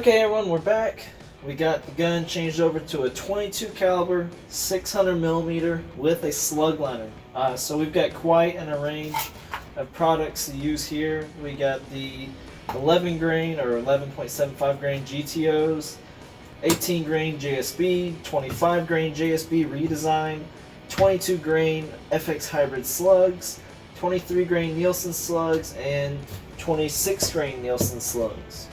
Okay everyone, we're back. We got the gun changed over to a 22 caliber 600 millimeter with a slug liner. So we've got quite an range of products to use here. We got the 11 grain or 11.75 grain GTOs, 18 grain JSB, 25 grain JSB Redesigned, 22 grain FX Hyrbid Slugs, 23 grain Nielsen Slugs, and 26 grain Nielsen Slugs.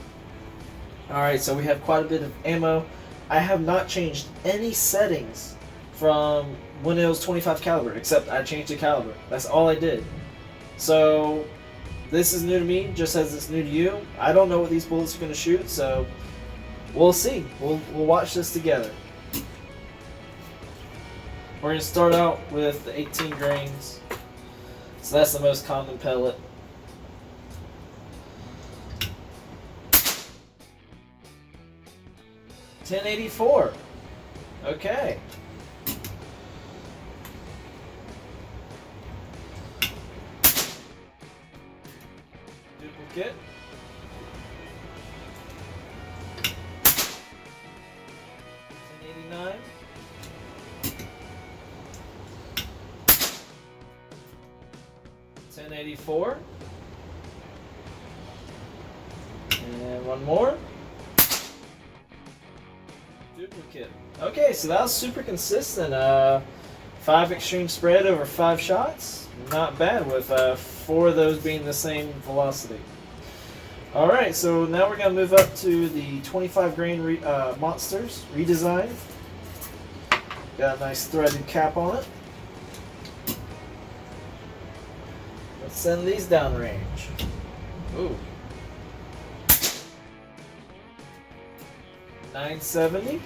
Alright, so we have quite a bit of ammo. I have not changed any settings from when it was 25 caliber, except I changed the caliber. That's all I did. So this is new to me, just as it's new to you. I don't know what these bullets are going to shoot, so we'll see. We'll watch this together. We're going to start out with the 18 grains. So that's the most common pellet. $10.84. Okay. Duplicate. $10.89. $10.84. And one more. Duplicate. Okay, so that was super consistent. 5 extreme spread over 5 shots. Not bad, with 4 of those being the same velocity. Alright, so now we're going to move up to the 25 grain Monsters Redesigned. Got a nice threaded cap on it. Let's send these downrange. Ooh. 970.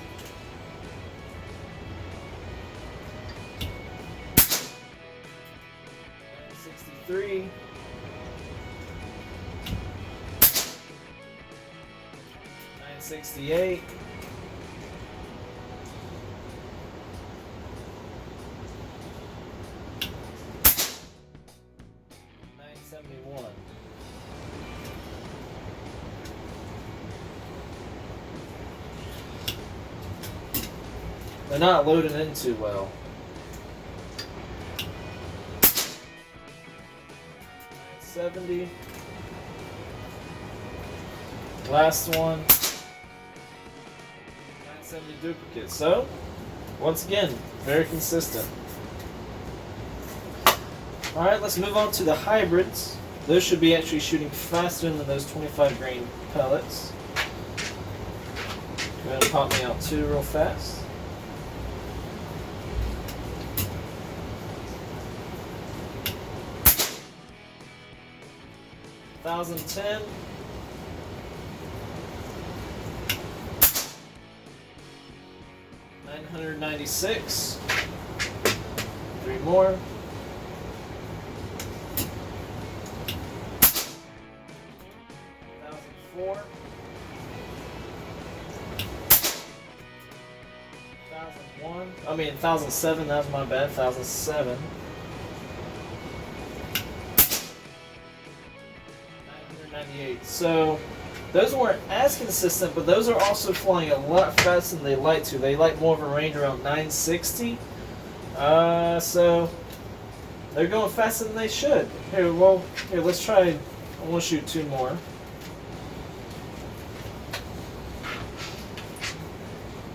963. 968. 971. They're not loading in too well. 970. Last one. 970 duplicate. So, once again, very consistent. Alright, let's move on to the hybrids. Those should be actually shooting faster than those 25 grain pellets. Go ahead and pop me out 2 real fast. 1010. 996. 3 more. 1004. 1001. I mean 1007. That was my bad. 1007. 998. So those weren't as consistent, but those are also flying a lot faster than they like to. They like more of a range around 960. So they're going faster than they should. Here, let's try. I want to shoot 2 more.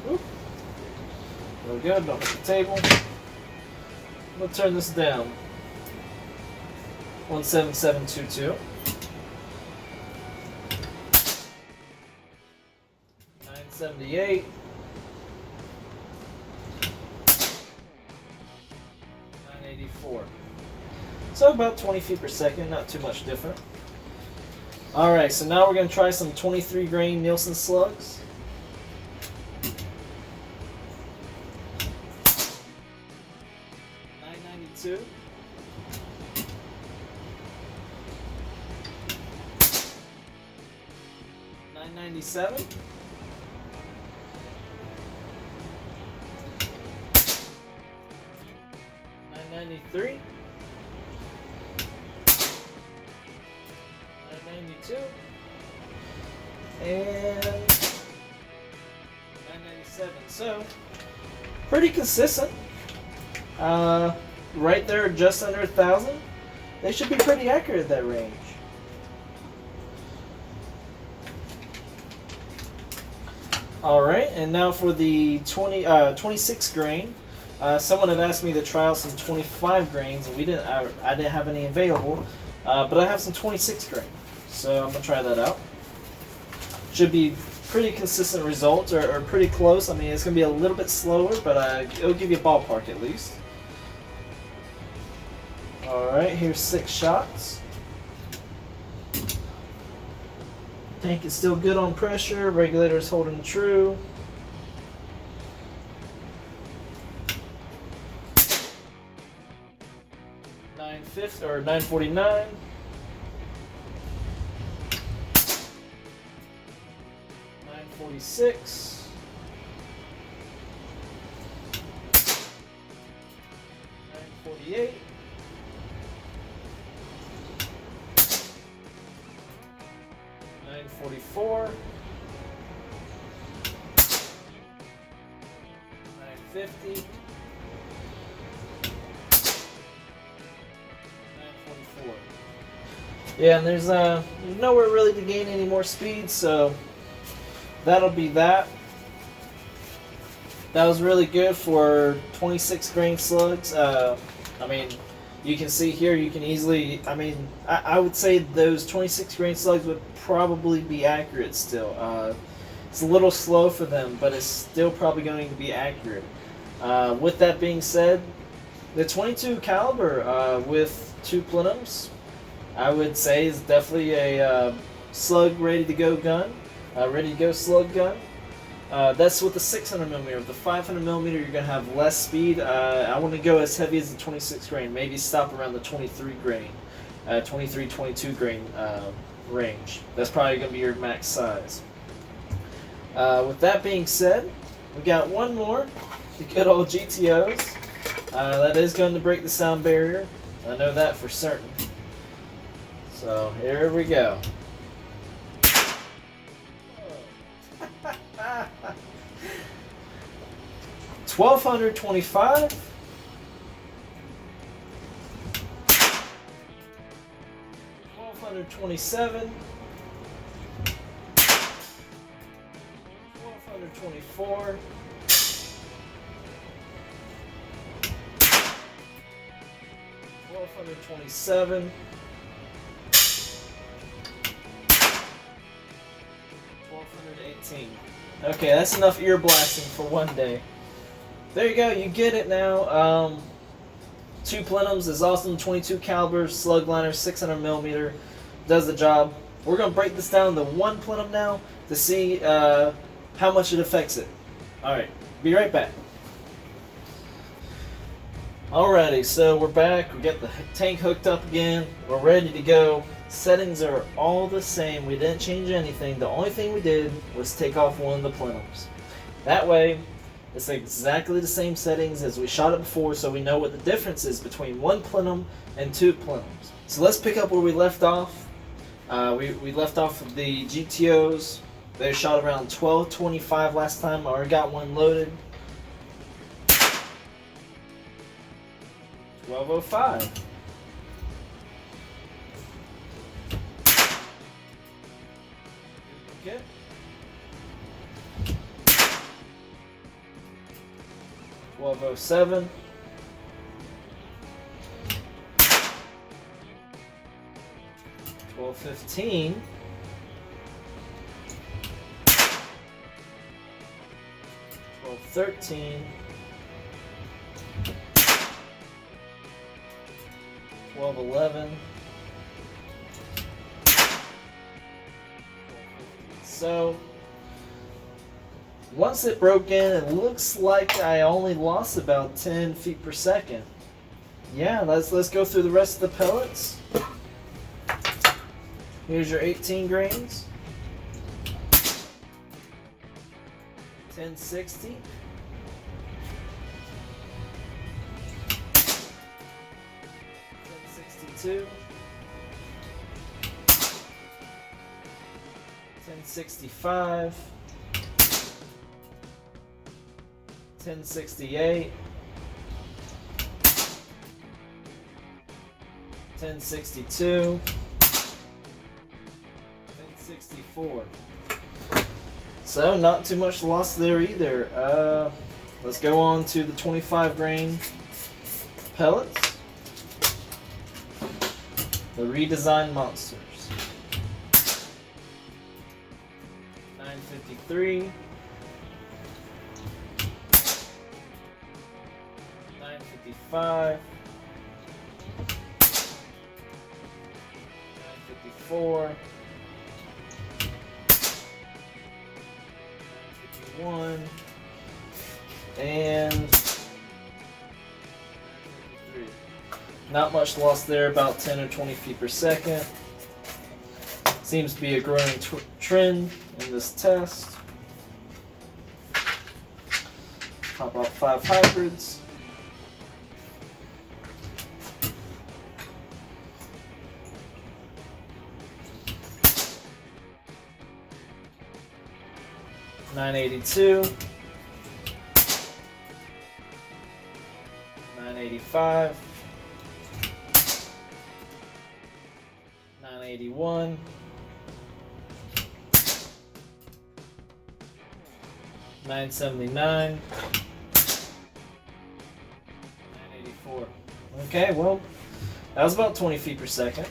Oop. There we go. Don't hit the table. I'm gonna turn this down. 17722. 978. 984. So about 20 feet per second, not too much different. Alright, so now we're going to try some 23 grain Nielsen Slugs. $9.92. 997. 993. 992. And 7. So pretty consistent. Right there, just under 1,000. They should be pretty accurate at that range. All right, and now for the 26 grain. Someone had asked me to try out some 25 grains, and I didn't have any available, but I have some 26 grain, so I'm gonna try that out. Should be pretty consistent results, or pretty close. I mean, it's gonna be a little bit slower, but it'll give you a ballpark at least. All right, here's 6 shots. Tank is still good on pressure. Regulator is holding true. Or 949. $9.46. $9.48. $9.44. $9.50. Yeah, and there's nowhere really to gain any more speed, so that'll be that. That was really good for 26 grain slugs. I mean, you can see here, you can easily, I would say those 26 grain slugs would probably be accurate still. It's a little slow for them, but it's still probably going to be accurate. With that being said, the 22 caliber with 2 plenums, I would say is definitely a slug ready to go gun, ready to go slug gun. That's with the 600mm. With the 500mm, you're gonna have less speed. I want to go as heavy as the 26 grain. Maybe stop around the 23 grain, 23, 22 grain range. That's probably gonna be your max size. With that being said, we got one more. The good old GTOs. That is going to break the sound barrier. I know that for certain. So here we go. $1,225. $1,227. $1,224. $1,227. $1,218. Okay, that's enough ear blasting for one day. There you go, you get it now. 2 plenums is awesome. 22 caliber slug liner, 600mm, does the job. We're gonna break this down to 1 plenum now to see how much it affects it. All right, be right back. Alrighty, so we're back. We got the tank hooked up again. We're ready to go. Settings are all the same. We didn't change anything. The only thing we did was take off one of the plenums. That way, it's exactly the same settings as we shot it before, so we know what the difference is between 1 plenum and 2 plenums. So let's pick up where we left off. We left off with the GTOs. They shot around 1225 last time. I already got one loaded. 1205. Okay. 1207. 1215. 1213. 1211. So once it broke in, it looks like I only lost about 10 feet per second. Yeah, let's go through the rest of the pellets. Here's your 18 grains. 1060. 1062. 1065. 1068, 1062, 1064. So not too much loss there either. Let's go on to the 25 grain pellets, the redesigned monsters. 953, 955, 954, 951, and 953. Not much loss there, about 10 or 20 feet per second. Seems to be a growing trend in this test. Pop out 5 hybrids. $982, $985, $981, $979, $984. Okay, well, that was about 20 feet per second.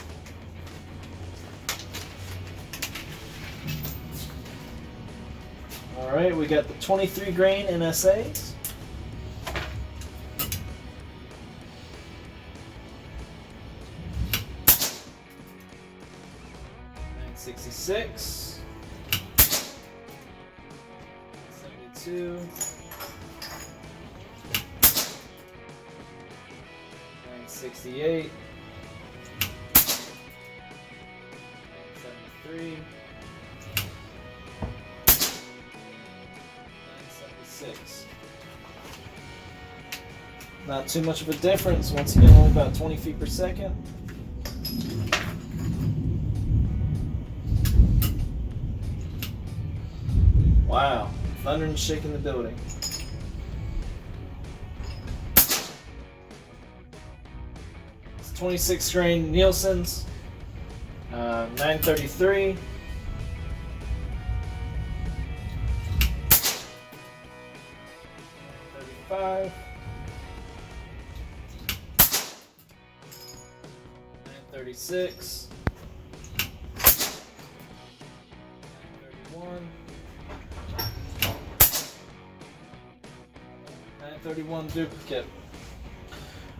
Alright, we got the 23 grain NSAs. $966, $972, $968, $973, $976. Not too much of a difference. Once again, only about 20 feet per second. Wow, thunder and shaking the building. It's 26 grain Nielsen's, 933, 935, 936, 931, 931 duplicate.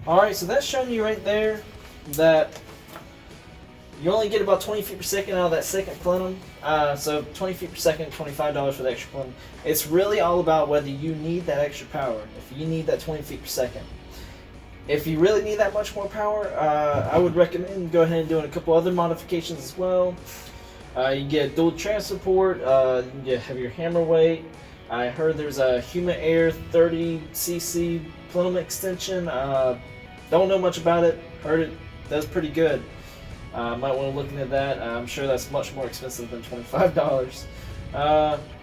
Alright, so that's showing you right there that you only get about 20 feet per second out of that second plenum. So 20 feet per second, $25 for the extra plenum. It's really all about whether you need that extra power. If you need that 20 feet per second. If you really need that much more power, I would recommend go ahead and doing a couple other modifications as well. You get dual transfer port, you have your hammer weight. I heard there's a Human Air 30cc Plenum extension. Don't know much about it. Heard it does pretty good. Might want to look into that. I'm sure that's much more expensive than $25.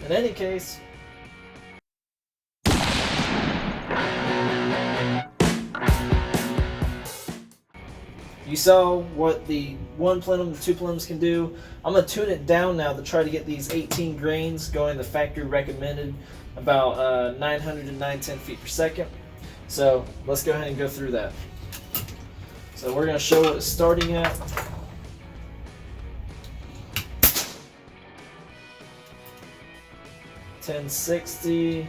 In any case, you saw what the one plenum, the two plenums can do. I'm going to tune it down now to try to get these 18 grains going the factory recommended about 900 to 910 feet per second. So let's go ahead and go through that. So we're going to show what it's starting at. $1060,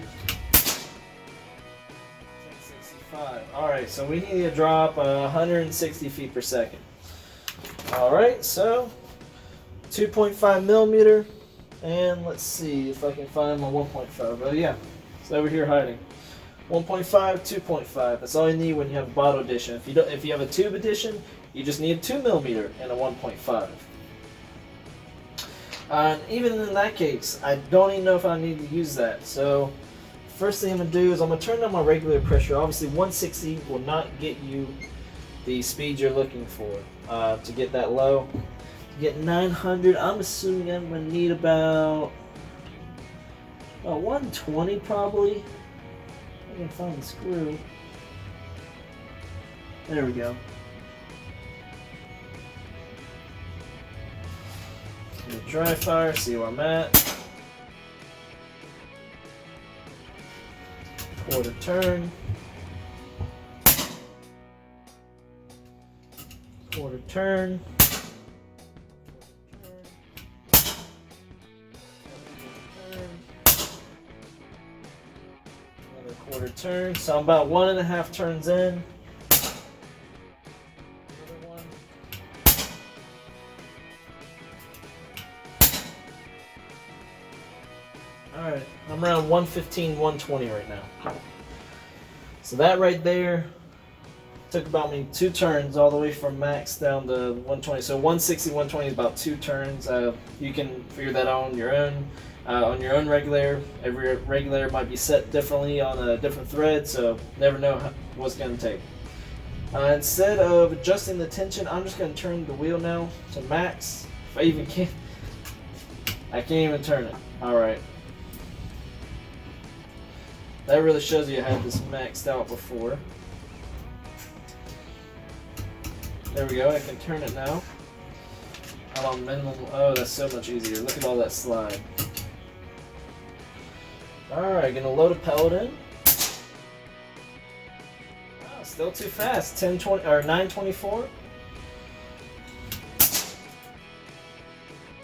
$1065. Alright, so we need to drop 160 feet per second. Alright, so 2.5 millimeter, and let's see if I can find my 1.5. Oh yeah, it's over here hiding. 1.5, 2.5. That's all you need when you have a bottle edition. If you have a tube edition, you just need a 2 millimeter and a 1.5. Even in that case, I don't even know if I need to use that. So first thing I'm going to do is I'm going to turn down my regular pressure. Obviously 160 will not get you the speed you're looking for. To get that low, to get 900, I'm assuming I'm going to need about 120 probably. can't find the screw. There we go. Dry fire, see where I'm at. Quarter turn. Quarter turn. Another quarter turn. So I'm about 1.5 turns in. Alright, I'm around 115, 120 right now. So that right there took about me 2 turns all the way from max down to 120. So 160, 120 is about 2 turns. You can figure that out on your own. On your own regulator. Every regulator might be set differently on a different thread, so never know what's going to take. Instead of adjusting the tension, I'm just going to turn the wheel now to max. If I even can. I can't even turn it. Alright. That really shows you I had this maxed out before. There we go, I can turn it now. I'm on minimum. Oh, that's so much easier. Look at all that slide. Alright, gonna load a pellet in. Wow, still too fast. 1020 or 924.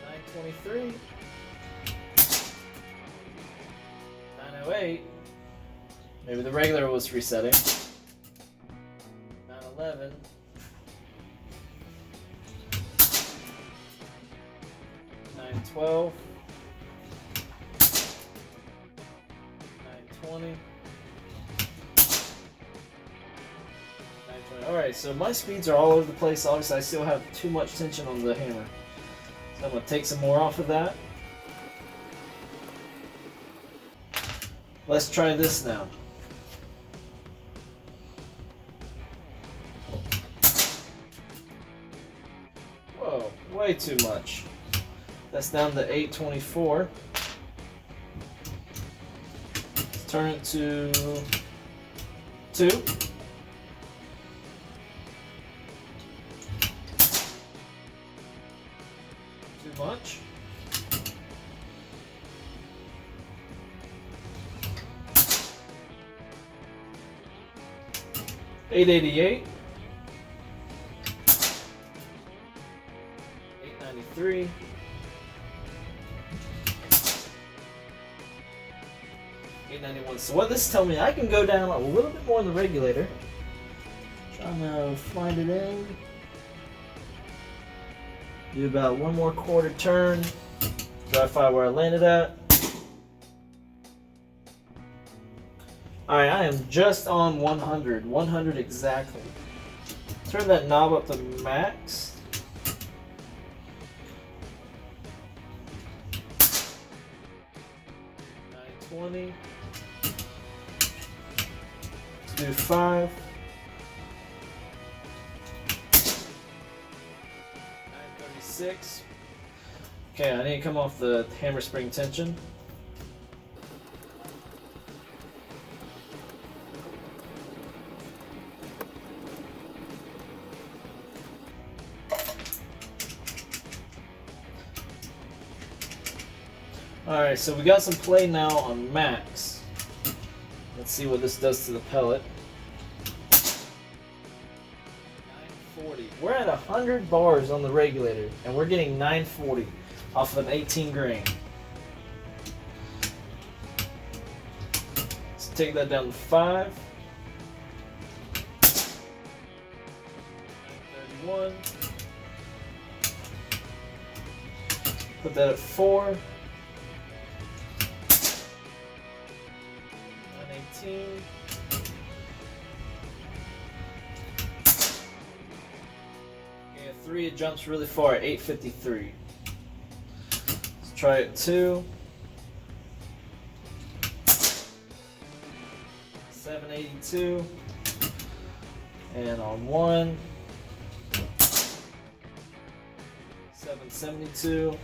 923. 908. Maybe the regular was resetting. 911. 912. 920. 920. Alright, so my speeds are all over the place. Obviously, I still have too much tension on the hammer. So I'm going to take some more off of that. Let's try this now. Whoa, way too much. That's down to 824. Let's turn it to 2. Too much. $888. 893. 891. So what this tells me, I can go down a little bit more in the regulator. Trying to find it in. Do about 1 more quarter turn. Dry fire where I landed at. Alright, I am just on 100. 100 exactly. Turn that knob up to max. $920. Let's do 5. 936. Okay, I need to come off the hammer spring tension. Alright, so we got some play now on max. Let's see what this does to the pellet. 940. We're at 100 bars on the regulator, and we're getting 940 off of an 18 grain. Let's take that down to 5. 931. Put that at 4. 918. Okay, at 3 it jumps really far at 853. Let's try it 2. 782. And on 1. 772.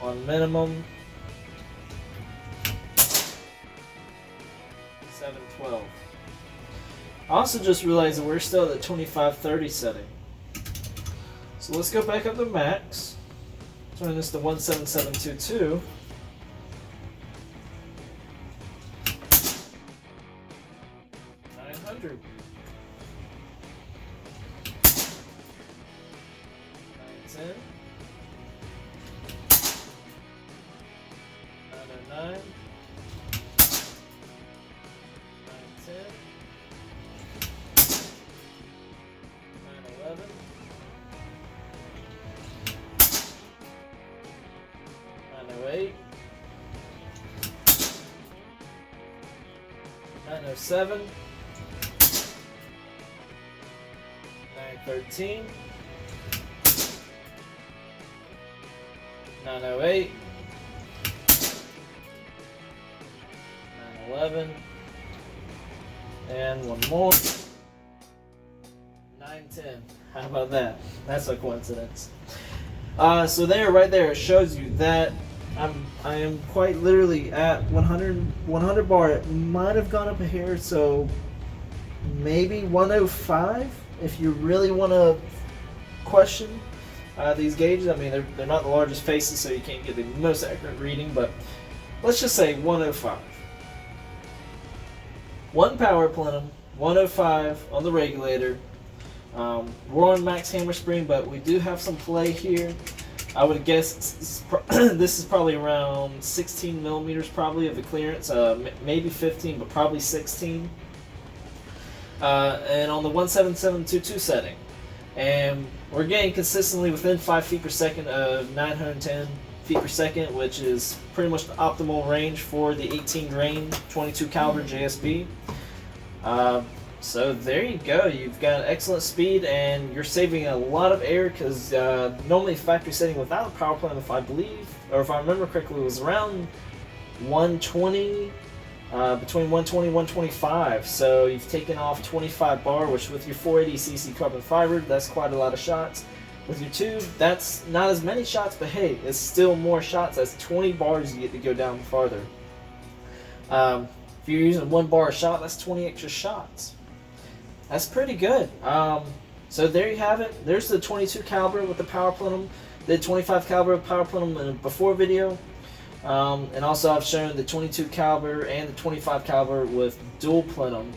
On minimum. 712. I also just realized that we're still at the 2530 setting. So let's go back up to max. Turn this to 17722. $900. 910. 909. 910. 911. 908. 907. 913. 908. 911. And one more. 910. How about that? That's a coincidence. So there, right there, it shows you that I am quite literally at 100 bar. It might have gone up a hair, so maybe 105 if you really want to question these gauges. I mean, they're not the largest faces, so you can't get the most accurate reading, but let's just say 105. 1 power plenum, 105 on the regulator. We're on max hammer spring, but we do have some play here. I would guess this is probably around 16 millimeters probably of the clearance, maybe 15, but probably 16. And on the 17722 setting, and we're getting consistently within 5 feet per second of 910 feet per second, which is pretty much the optimal range for the 18 grain 22 caliber JSB. So there you go. You've got excellent speed, and you're saving a lot of air because normally factory setting without a power plant, if I believe, or if I remember correctly, was around 120, between 120 and 125. So you've taken off 25 bar, which with your 480cc carbon fiber, that's quite a lot of shots. With your tube, that's not as many shots, but hey, it's still more shots. That's 20 bars you get to go down farther. If you're using 1 bar a shot, that's 20 extra shots. That's pretty good. So there you have it. There's the 22 caliber with the power plenum, the 25 caliber power plenum in a before video, and also I've shown the 22 caliber and the 25 caliber with dual plenum.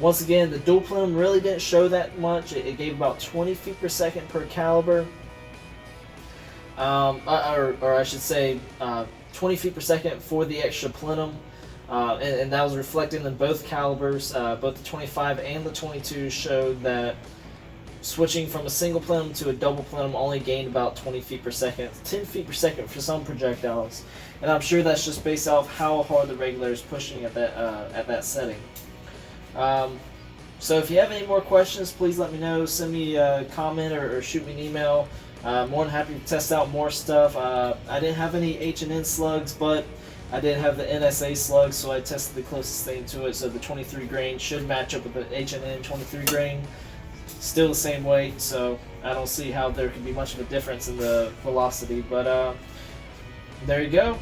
Once again, the dual plenum really didn't show that much. It gave about 20 feet per second per caliber, or I should say 20 feet per second for the extra plenum. And that was reflected in both calibers. Both the 25 and the 22 showed that switching from a single plenum to a double plenum only gained about 20 feet per second, 10 feet per second for some projectiles. And I'm sure that's just based off how hard the regulator is pushing at that setting. So if you have any more questions, please let me know. Send me a comment or shoot me an email. More than happy to test out more stuff. I didn't have any H&N slugs, but I did have the NSA Slugs, so I tested the closest thing to it. So the 23 grain should match up with the H&N 23 grain. Still the same weight, so I don't see how there could be much of a difference in the velocity. But there you go.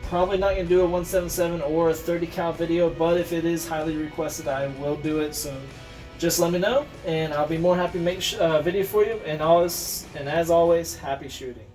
Probably not going to do a 177 or a 30 cal video, but if it is highly requested, I will do it. So just let me know, and I'll be more happy to make a video for you. And as always, happy shooting.